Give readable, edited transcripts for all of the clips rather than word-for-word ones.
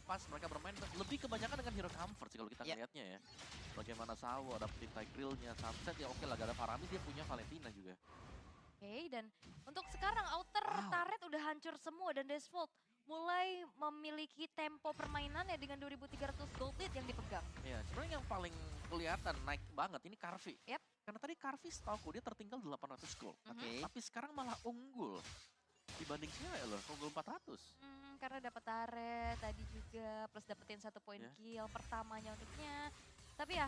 pas mereka bermain lebih kebanyakan dengan hero comfort sih kalau kita ngelihatnya ya. Bagaimana Sawo dapetin Tigreal-nya, Sunset ya oke lah, gak ada Faramis, dia punya Valentina juga. Oke, dan untuk sekarang outer turret udah hancur semua dan Desvolt mulai memiliki tempo permainannya dengan 2.300 gold lead yang dipegang. Ya, sebenarnya yang paling kelihatan naik banget ini Karvi. Yap. Karena tadi Karvi setahu dia tertinggal 800 gold. Oke. Tapi sekarang malah unggul. Dibanding cewek loh, unggul 400. Karena dapat turret tadi juga, plus dapetin 1 poin kill pertamanya untuknya. Tapi ya,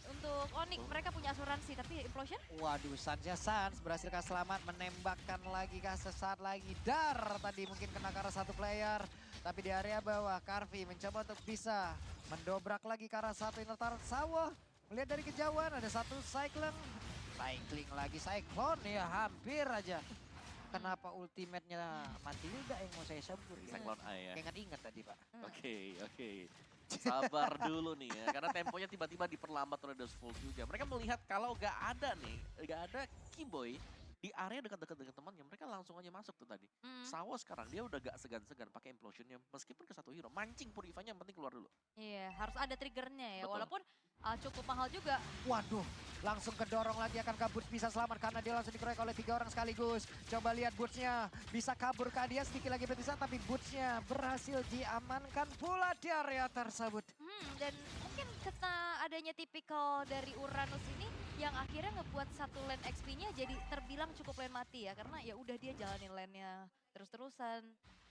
untuk Onyx mereka punya asuransi, tapi Implosion? Waduh, Sans berhasilkah selamat menembakkan lagi kah sesaat lagi. Dar tadi mungkin kena ke arah satu player. Tapi di area bawah, Karvi mencoba untuk bisa mendobrak lagi ke arah satu inner turret. Sawo melihat dari kejauhan ada satu Cycling. Cycling lagi, Cyclone ya hampir aja. Kenapa ultimate-nya Matilda yang mau saya sebut? Cyclone Eye ya. Ingat-ingat tadi Pak. Oke. Sabar dulu nih ya, karena temponya tiba-tiba diperlambat oleh Desvolt juga. Mereka melihat kalau gak ada Keyboy di area dekat-dekat dengan temannya, mereka langsung aja masuk tuh tadi. Sawo sekarang dia udah gak segan-segan pakai implosionnya, meskipun ke satu hero, mancing Purify-nya yang penting keluar dulu. Iya, harus ada triggernya ya, Betul. walaupun cukup mahal juga. Waduh, langsung kedorong lagi. Akankah Boots bisa selamat karena dia langsung dikeroyok oleh 3 orang sekaligus. Coba lihat Boots-nya, bisa kabur ke dia sedikit lagi berpisah, tapi Boots-nya berhasil diamankan pula di area tersebut. Dan mungkin karena adanya tipikal dari Uranus ini yang akhirnya ngebuat satu lane XP-nya jadi terbilang cukup lane mati ya, karena ya udah dia jalanin lane-nya terus-terusan.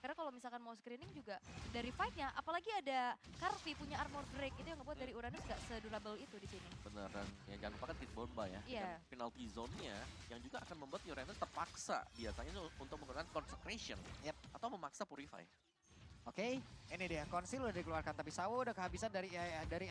Karena kalau misalkan mau screening juga dari fight-nya, apalagi ada Karvi punya armor break, itu yang ngebuat dari Uranus gak sedurable itu di sini. Bener, dan ya jangan lupakan Kid Bomba ya. Iya. Dengan penalty zone-nya yang juga akan membuat Uranus terpaksa biasanya untuk menggunakan Consecration atau memaksa Purify. Oke, ini dia Conceal udah dikeluarkan, tapi Sawo udah kehabisan dari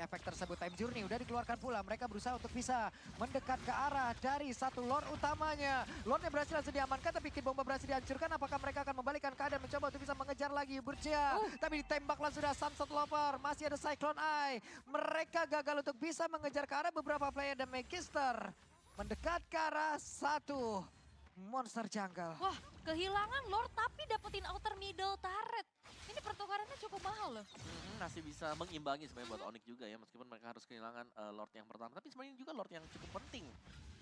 efek tersebut. Time Journey udah dikeluarkan pula. Mereka berusaha untuk bisa mendekat ke arah dari satu Lord utamanya. Lordnya berhasil langsung diamankan, tapi Kid Bomba berhasil dihancurkan. Apakah mereka akan membalikan keadaan mencoba untuk bisa mengejar lagi Burcia? Tapi ditembak langsung sudah Sunset Lover. Masih ada Cyclone Eye. Mereka gagal untuk bisa mengejar ke arah beberapa player dan Magister. Mendekat ke arah satu monster jungle. Wah, kehilangan Lord tapi dapetin outer middle turret. Ini pertukarannya cukup mahal loh. Masih bisa mengimbangi sebenarnya buat Onyx juga ya, meskipun mereka harus kehilangan Lord yang pertama. Tapi sebenarnya juga Lord yang cukup penting.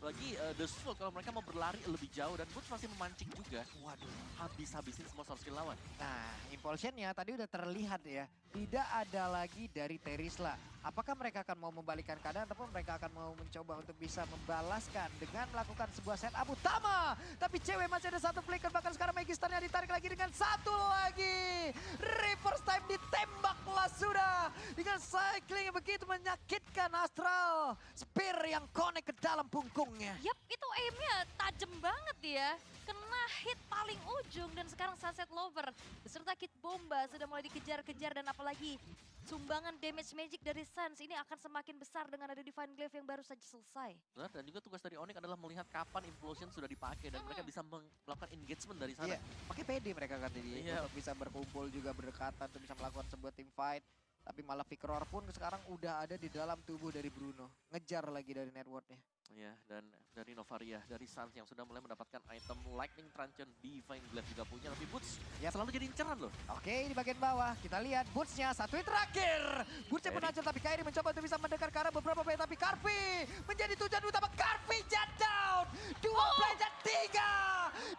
Lagi Desvolt kalau mereka mau berlari lebih jauh dan Boots masih memancing juga. Waduh, habis-habisin semua source skill lawan. Nah, impulsionnya tadi udah terlihat ya. Tidak ada lagi dari Terisla. Apakah mereka akan mau membalikkan keadaan ataupun mereka akan mau mencoba untuk bisa membalaskan dengan melakukan sebuah setup utama. Tapi cewek masih ada satu flicker, bahkan sekarang Magisternya ditarik lagi dengan satu lagi. Reverse time ditembaklah sudah. Dengan cycling yang begitu menyakitkan Astral. Spear yang connect ke dalam punggungnya. Yap, itu aimnya tajam banget ya. Kena hit paling ujung dan sekarang Sunset Lover beserta Kid Bomba sudah mulai dikejar-kejar dan apalagi sumbangan damage magic dari Sans ini akan semakin besar dengan ada Divine Glaive yang baru saja selesai. Benar, dan juga tugas dari Onyx adalah melihat kapan Implosion sudah dipakai dan mereka bisa melakukan engagement dari sana. Pakai PD mereka kan tadi untuk bisa berkumpul juga berdekatan untuk bisa melakukan sebuah team fight. Tapi malah Victor pun sekarang udah ada di dalam tubuh dari Bruno. Ngejar lagi dari networknya. Ya, dan dari Novaria, dari Sans yang sudah mulai mendapatkan item Lightning Truncheon, Divine Glaive juga punya, tapi Boots selalu jadi inceran loh. Oke, di bagian bawah kita lihat Boots-nya satu hit terakhir. Boots-nya pun hancur, tapi Kairi mencoba untuk bisa mendekat ke arah beberapa player, tapi Karvi menjadi tujuan utama. Karvi jat down, dua player tiga,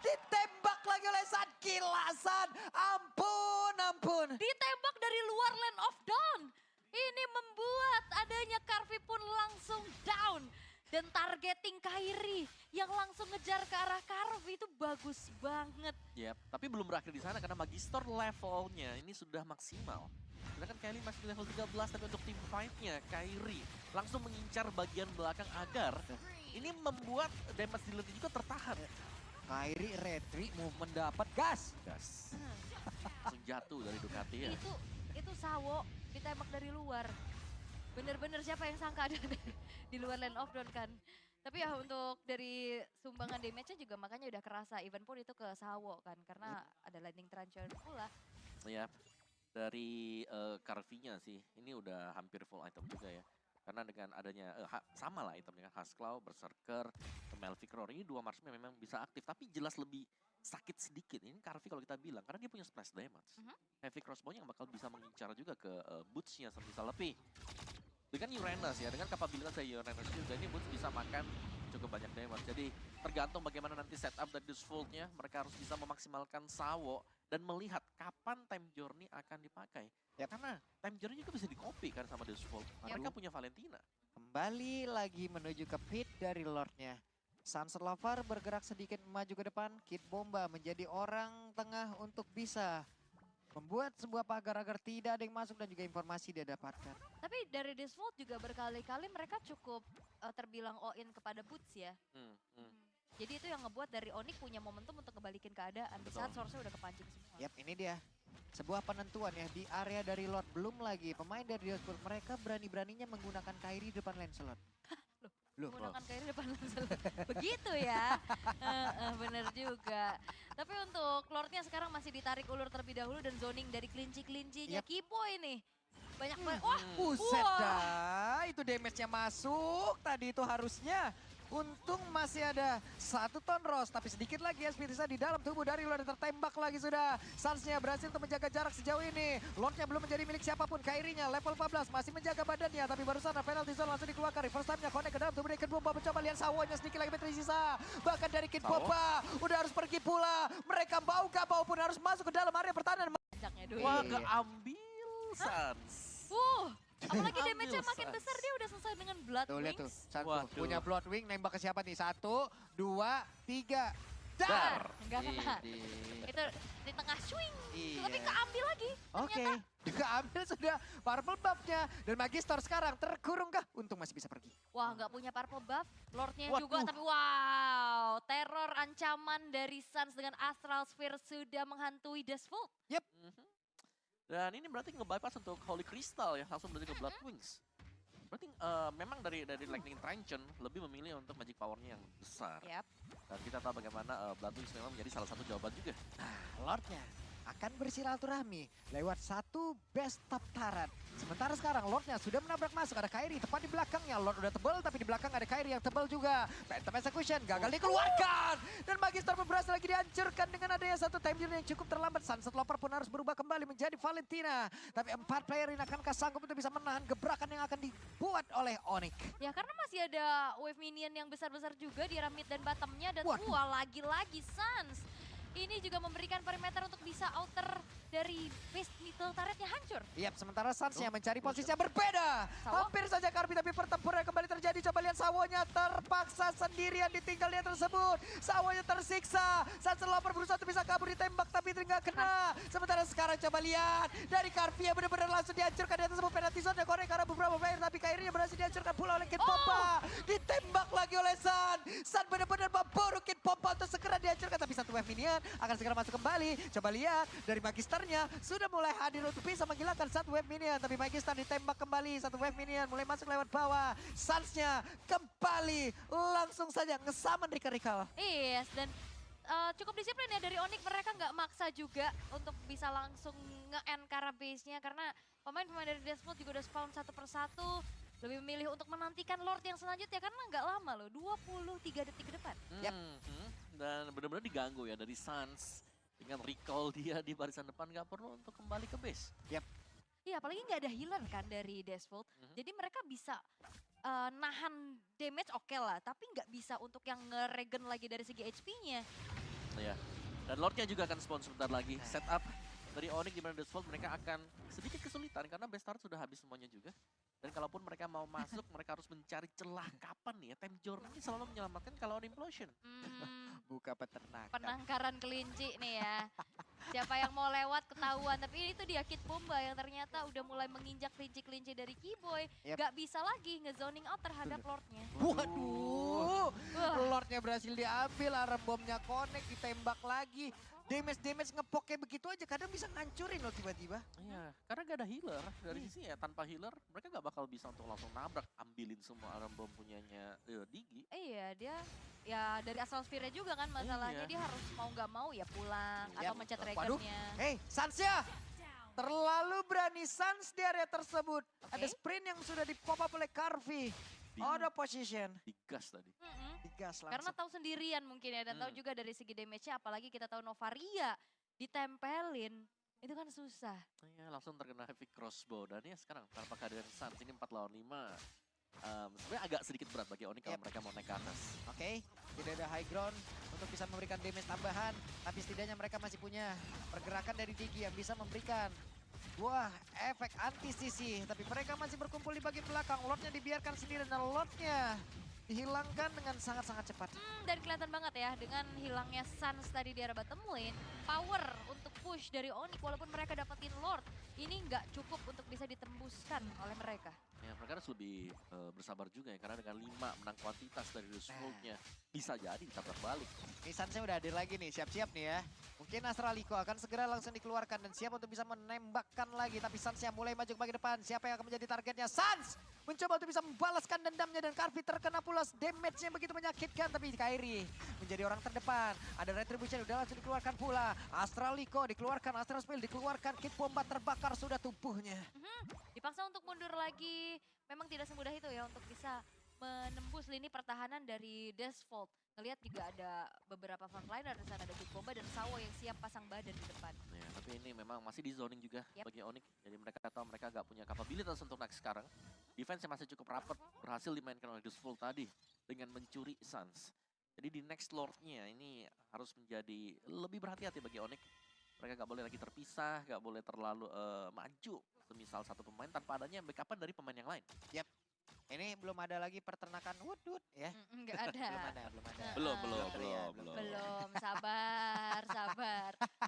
ditembak lagi oleh San Kilasan. Ampun. Ditembak dari luar Land of Dawn. Ini membuat adanya Karvi pun langsung down. Dan targeting Kairi yang langsung ngejar ke arah Karvi itu bagus banget. Yap, tapi belum berakhir di sana karena Magister levelnya ini sudah maksimal. Sedangkan Kairi masih level 13, tapi untuk team fight-nya Kairi langsung mengincar bagian belakang agar ini membuat damage dealer juga tertahan. Kairi retreat movement dapat gas. Langsung jatuh dari Ducati ya. Itu Sawo ditembak dari luar. Bener-bener siapa yang sangka ada di luar Land of Dawn kan. Tapi ya untuk dari sumbangan damage-nya juga makanya udah kerasa. Even pun itu ke Sawo kan. Karena ada Lightning Truncheon pula. Ya, dari Karvi-nya sih. Ini udah hampir full item juga ya. Karena dengan adanya, sama lah itemnya kan, Husklaw, Berserker, Melvic Roar, ini 2 marksman yang memang bisa aktif, tapi jelas lebih sakit sedikit. Ini Karvi kalau kita bilang, karena dia punya splash damage. Heavy Crossbow yang bakal bisa mengincar juga ke boots-nya sebisa lebih. Dengan Uranus ya, dengan kapabilitas dari Uranus juga, ini boots bisa makan cukup banyak damage. Jadi tergantung bagaimana nanti setup dari Dusfold-nya, mereka harus bisa memaksimalkan Sawo dan melihat kapan time journey akan dipakai. Ya karena time journey juga bisa di-copy kan sama Dusfold. Mereka punya Valentina. Kembali lagi menuju ke pit dari Lordnya. Sunset Lover bergerak sedikit maju ke depan. Kid Bomba menjadi orang tengah untuk bisa membuat sebuah pagar agar tidak ada yang masuk dan juga informasi dia dapatkan. Tapi dari Disvolt juga berkali-kali mereka cukup terbilang all-in kepada Boots ya. Jadi itu yang ngebuat dari Onyx punya momentum untuk ngebalikin keadaan. Di saat source-nya udah kepancing semua. Yap, ini dia. Sebuah penentuan ya di area dari Lord. Belum lagi pemain dari Diospor. Mereka berani-beraninya menggunakan Kairi depan Lancelot. Loh, Menggunakan Kairi depan Lancelot. Begitu ya. Bener juga. Tapi untuk Lordnya sekarang masih ditarik ulur terlebih dahulu dan zoning dari kelinci-kelincinya. Kipo ini. Banyak banget. Wah, buset dah. Itu damage-nya masuk. Tadi itu harusnya. Untung masih ada 1 ton Ross, tapi sedikit lagi ya Spirisa di dalam tubuh dari Lord tertembak lagi sudah. Suns-nya berhasil untuk menjaga jarak sejauh ini. Lord-nya belum menjadi milik siapapun. Kairi-nya level 14 masih menjaga badannya, tapi barusan penalty zone langsung dikeluarkan. First time-nya connect ke dalam tubuh dari Kid Bomba, mencoba lihat Sawo-nya sedikit lagi tersisa. Bahkan dari Kid Bomba udah harus pergi pula. Mereka bau gak bau pun harus masuk ke dalam area pertahanan. Wah, keambil Suns. Apalagi damage-nya makin besar, dia udah selesai dengan Blood Tuh, lihat tuh, Wings. satu punya Bloodwing, nembak ke siapa nih? 1, 2, 3, dar! Enggak kena. Itu di tengah swing, tapi keambil lagi. Oke, keambil sudah purple buff-nya. Dan Magister sekarang terkurung kah? Untung masih bisa pergi. Wah, nggak punya purple buff, Lordnya juga, tapi wow, teror ancaman dari Suns dengan Astral Sphere sudah menghantui Dusfold. Yep. Dan ini berarti nge-bypass untuk Holy Crystal ya, langsung berarti ke Blood Wings. Berarti memang dari Lightning Transient lebih memilih untuk magic power-nya yang besar. Dan kita tahu bagaimana Blood Wings memang menjadi salah satu jawaban juga. Nah, Lordnya akan bersilaturahmi lewat 1 best top turret. Sementara sekarang Lordnya sudah menabrak masuk, ada Kairi tepat di belakangnya. Lord udah tebal, tapi di belakang ada Kairi yang tebal juga. Phantom Execution gagal dikeluarkan. Dan Magister berhasil lagi dihancurkan dengan adanya 1 time journey yang cukup terlambat. Sunset Lover pun harus berubah kembali menjadi Valentina. Tapi 4 player ini akankah sanggup untuk bisa menahan gebrakan yang akan dibuat oleh Onyx? Ya karena masih ada wave minion yang besar-besar juga di arah mid dan bottomnya. Dan lagi-lagi Suns. Ini juga memberikan perimeter untuk bisa outer dari base middle turretnya hancur. Yap, sementara Suns-nya mencari posisi yang berbeda. Hampir saja Karvi, tapi pertempuran kembali terjadi. Coba lihat Sawonya terpaksa sendirian ditinggal dia tersebut. Sawonya tersiksa. Sunset Lover berusaha untuk bisa kabur ditembak, tapi tidak kena. Sementara sekarang coba lihat. Dari Karvi yang benar-benar langsung dihancurkan di atas sebuah penalty zone. Yang korek karena beberapa player, tapi Kairi berhasil dihancurkan pula oleh Kid Bomba. Ditembak lagi oleh Sun. Sun benar-benar memburu Kid Bomba untuk segera dihancurkan. Tapi 1 wave minion akan segera masuk kembali. Coba lihat dari Magisternya sudah mulai hadir untuk bisa menghilangkan 1 wave minion. Tapi Magister ditembak kembali, 1 wave minion mulai masuk lewat bawah. Suns-nya kembali langsung saja ngesaman Rika-Rikal. Yes, dan cukup disiplin ya dari Onyx. Mereka nggak maksa juga untuk bisa langsung nge-end ke arah base-nya. Karena pemain-pemain dari Dusfold juga udah spawn satu persatu. Lebih memilih untuk menantikan Lord yang selanjutnya karena nggak lama loh, 23 detik ke depan. Dan benar-benar diganggu ya dari Suns. Dengan recall dia di barisan depan nggak perlu untuk kembali ke base. Iya, apalagi nggak ada healer kan dari Dusfold. Jadi mereka bisa nahan damage oke lah, tapi nggak bisa untuk yang nge-regen lagi dari segi HP-nya. Iya. Dan Lordnya juga akan spawn sebentar lagi. Setup dari Onyx di mana Dusfold mereka akan sedikit kesulitan karena base turret sudah habis semuanya juga. Dan kalaupun mereka mau masuk, mereka harus mencari celah kapan nih ya. Time journey selalu menyelamatkan kalau ada implosion. Buka peternakan. Penangkaran kelinci nih ya. Siapa yang mau lewat ketahuan. Tapi itu dia Kid Bomba yang ternyata udah mulai menginjak kelinci-kelinci dari Keyboy. Gak bisa lagi nge-zoning out terhadap Lordnya. Waduh, Lordnya berhasil diambil, arm bomnya connect, ditembak lagi. Damage ngepok kayak begitu aja kadang bisa ngancurin loh tiba-tiba. Iya, karena gak ada healer. Dari sisi ya tanpa healer mereka gak bakal bisa untuk langsung nabrak, ambilin semua alarm bom punyanya Digi. Iya, dia ya dari Astral Sphere juga kan masalahnya. Dia harus mau gak mau ya pulang atau mencet Regennya. Hey, Suns-nya Terlalu berani Suns di area tersebut. Ada Oke. sprint yang sudah di-pop up oleh Carvi. Out of position. Digas tadi. Mm-mm. Digas Karena langsung. tahu sendirian mungkin ya, dan tahu juga dari segi damage-nya, apalagi kita tahu Novaria ditempelin, itu kan susah. Ya, langsung terkena heavy crossbow. Dan ya sekarang tanpa kehadiran Suns ini 4 lawan 5. Sebenarnya agak sedikit berat bagi Onyx kalau Yep. mereka mau naik ke atas. Oke, tidak ada high ground untuk bisa memberikan damage tambahan. Tapi setidaknya mereka masih punya pergerakan dari Digi yang bisa memberikan buah efek anti sisi. Tapi mereka masih berkumpul di bagian belakang. Lordnya dibiarkan sendiri dan Lordnya dihilangkan dengan sangat-sangat cepat. Dan kelihatan banget ya, dengan hilangnya Suns tadi di area bottom lane, power untuk push dari Onyx walaupun mereka dapetin Lord, ini nggak cukup untuk bisa ditembuskan oleh mereka. Ya, mereka harus lebih bersabar juga ya. Karena dengan 5 menang kuantitas dari The Smoke-nya. Bisa jadi ditabrak balik. Ini Sunsnya udah hadir lagi nih, siap-siap nih ya. Mungkin Astraliko akan segera langsung dikeluarkan dan siap untuk bisa menembakkan lagi. Tapi Sunsnya mulai maju ke bagian depan. Siapa yang akan menjadi targetnya? Suns mencoba untuk bisa membalaskan dendamnya dan Carvi terkena pula damage-nya begitu menyakitkan. Tapi Kairi menjadi orang terdepan. Ada Retribution udah langsung dikeluarkan pula. Astraliko dikeluarkan, Astral Spill dikeluarkan. Kit Bomba terbakar sudah tubuhnya. Dipaksa untuk mundur lagi, memang tidak semudah itu ya untuk bisa menembus lini pertahanan dari Desfault. Ngelihat juga ada beberapa frontliner di sana, ada Kid Bomba dan Sawo yang siap pasang badan di depan. Ya, tapi ini memang masih di zoning juga Yep. bagi Onyx. Jadi mereka tahu mereka nggak punya kapabilitas untuk naik sekarang. Defense-nya masih cukup rapat, berhasil dimainkan oleh Dusful tadi dengan mencuri Suns. Jadi di next Lord-nya ini harus menjadi lebih berhati-hati bagi Onyx. Mereka nggak boleh lagi terpisah, nggak boleh terlalu maju. Semisal satu pemain tanpa adanya backupan dari pemain yang lain. Ini belum ada lagi peternakan wood ya. Nggak ada. Belum ada. Belum, Belum, Belum, sabar.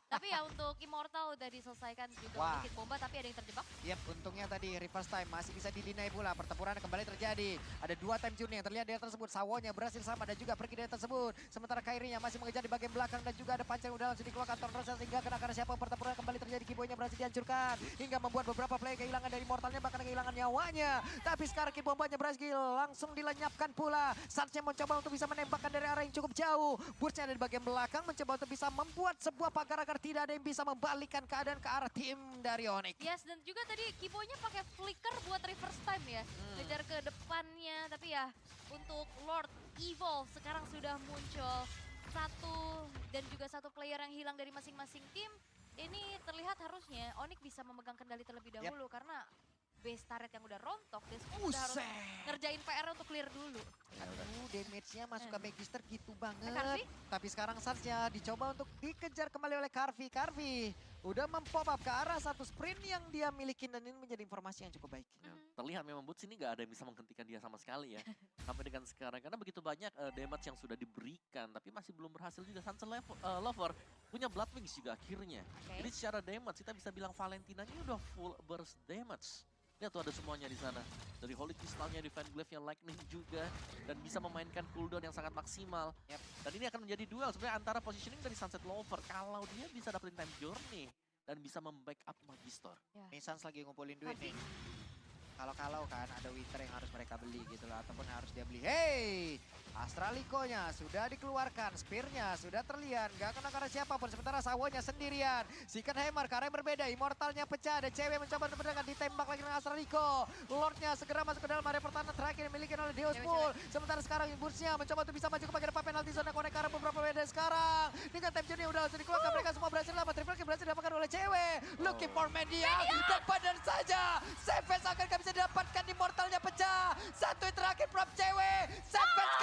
Tapi ya untuk Immortal udah diselesaikan juga Wah. oleh Kid Bomba, tapi ada yang terjebak. Yap, untungnya tadi reverse time masih bisa didinai pula. Pertempuran kembali terjadi. Ada 2 time journey yang terlihat di area tersebut. Sawonya berhasil sama dan juga pergi dari tersebut. Sementara Kairinya masih mengejar di bagian belakang dan juga ada pancer udah langsung dikeluarkan. Tornrosel hingga kena karena siapa pertempuran kembali terjadi. Kiboynya berhasil dihancurkan. Hingga membuat beberapa player kehilangan dari mortalnya bahkan kehilangan nyawanya. Tapi sekarang Kid Bombanya berhasil langsung dilenyapkan pula. Sunsnya mencoba untuk bisa menembakkan dari arah yang cukup jauh. Burstnya ada di bagian belakang mencoba untuk bisa membuat sebuah pagar agar tidak ada yang bisa membalikkan keadaan ke arah tim dari Onyx. Yes, dan juga tadi Kibonya pakai flicker buat reverse time ya. Ngejar ke depannya, tapi ya untuk Lord Evolve sekarang sudah muncul satu dan juga satu player yang hilang dari masing-masing tim. Ini terlihat harusnya Onyx bisa memegang kendali terlebih dahulu karena base turret yang udah rontok, dia udah harus ngerjain PR untuk clear dulu. Aduh, damage-nya masuk ke Magister gitu banget. Carvi? Tapi sekarang Sunsnya dicoba untuk dikejar kembali oleh Carvi. Carvi udah mempop up ke arah satu sprint yang dia miliki dan ini menjadi informasi yang cukup baik. Ya, terlihat memang Boots ini nggak ada yang bisa menghentikan dia sama sekali ya. Sampai dengan sekarang. Karena begitu banyak damage yang sudah diberikan. Tapi masih belum berhasil juga. Sunset Lover punya Blood Wings juga akhirnya. Oke. Jadi secara damage kita bisa bilang Valentina ini udah full burst damage. Lihat tuh ada semuanya di sana. Dari Holy Crystal-nya, Divine Glaive-nya, Lightning juga. Dan bisa memainkan cooldown yang sangat maksimal. Yep. Dan ini akan menjadi duel sebenarnya antara positioning dari Sunset Lover. Kalau dia bisa dapetin time journey. Dan bisa membackup Magister. Ini Suns lagi ngumpulin duit nih. Kalau kan ada Winter yang harus mereka beli gitu lah. Ataupun harus dia beli. Hey! Astraliko-nya sudah dikeluarkan. Spear-nya sudah terlihat. Gak kena karena siapapun. Sementara Sawonya sendirian. Secret Hammer karena yang berbeda. Immortalnya pecah. Ada cewek mencoba untuk berdekat. Ditembak lagi dengan Astraliko. Lordnya segera masuk ke dalam area pertahanan terakhir. Dimiliki oleh Deus Pool. Sementara sekarang Burstnya mencoba untuk bisa maju ke bagian depan. Penalti zona konek karena beberapa beda sekarang. Dengan time journey udah langsung dikeluarkan. Mereka semua berhasil lama. Triple kill berhasil didapatkan oleh cewek. Looking for media. Dan padahal saja. Savage akan bisa didapatkan. Immortalnya pecah. Satu yang terakhir prop cewek. Savage